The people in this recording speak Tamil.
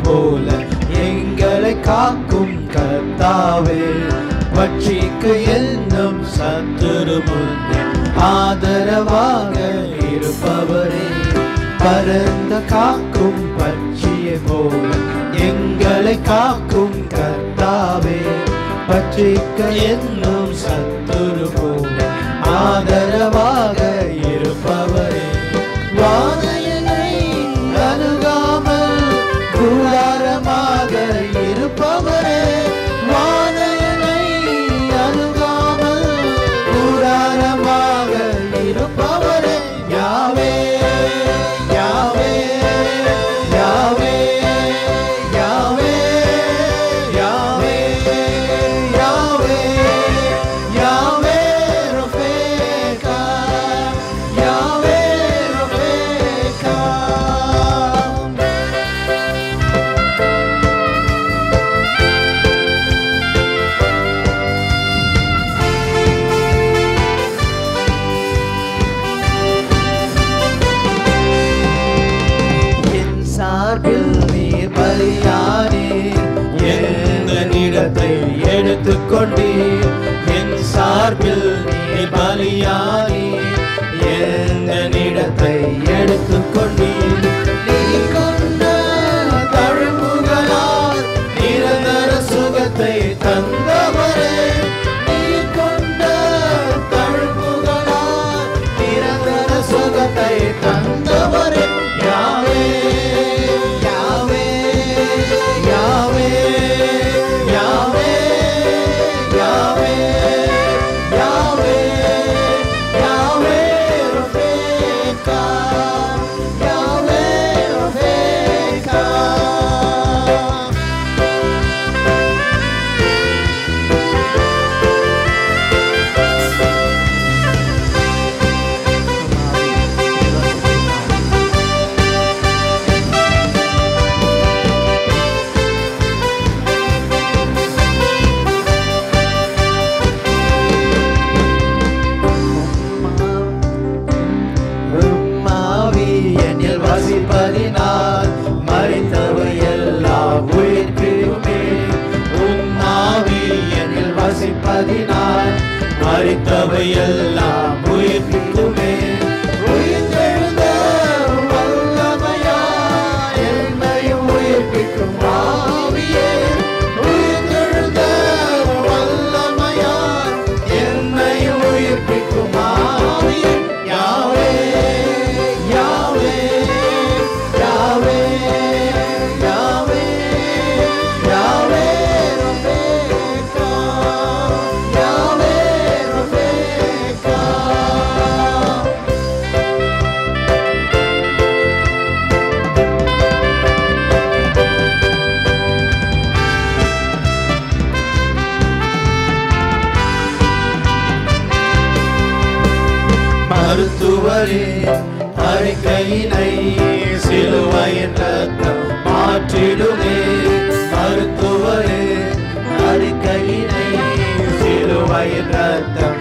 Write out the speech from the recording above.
போல எங்களை காக்கும் கர்த்தாவே, பட்சிக்கு என்னும் சத்துரு முன்னே ஆதரவாக இருப்பவரே, பரந்த காக்கும் பட்சியை போல எங்களை காக்கும் கர்த்தாவே, பட்சிக்க என்னும் சத்துரு போல ஆதரவாக இருப்பவரே, வாதையினை அணுகாமல் கூடாரமாக இருப்பவரே, வாதையினை அணுகாமல் கூடாரமாக இருப்பவரே, யாவே யாவே யாவே யாவே யாவே யாவே யாவே ரஃபேகா, யாவே ரஃபேகா. என் சார்பில் நீர் பலியானீர், எந்த இடத்தை எடுத்துக்கொண்டீர். என் சார்பில் நீர் பலியானீர், எந்த இடத்தை எடுத்துக்கொண்டீர். நீ கொண்ட தழும்புகளால் நிரந்தர சுகத்தை தந்தவரே, நீ கொண்ட தழும்புகளால் நிரந்தர சுகத்தை தந்தவரே, யாவே யாவே யாவே யாவே யாவே யாவே யாவே ரஃபேகா, யாவே ரஃபேகா. உம்மாவி என்னில் வசிப்பதினால் மரித்தவை எல்லாம் உயிர்ப்பிக்குமே. உம்மாவி என்னில் வசிப்பதினால் மரித்தவை எல்லாம் உயிர்ப்பிக்குமே. உயிர்த்தெழுந்த வல்லமையாய் என்னையும் உயிர்ப்பிக்கும் ஆவியே, உயிர்த்தெழுந்த வல்லமையாய் என்னையும் உயிர்ப்பிக்கும் ஆவியே, யாவே யாவே யாவே யாவே யாவே ரஃபேகா, யாவே ரஃபேகா. மருத்துவரே அறிக்கையினை சிலுவையின் ரத்தம் மாற்றிடுமே. மருத்துவரே அறிக்கையினை சிலுவையின் ரத்தம்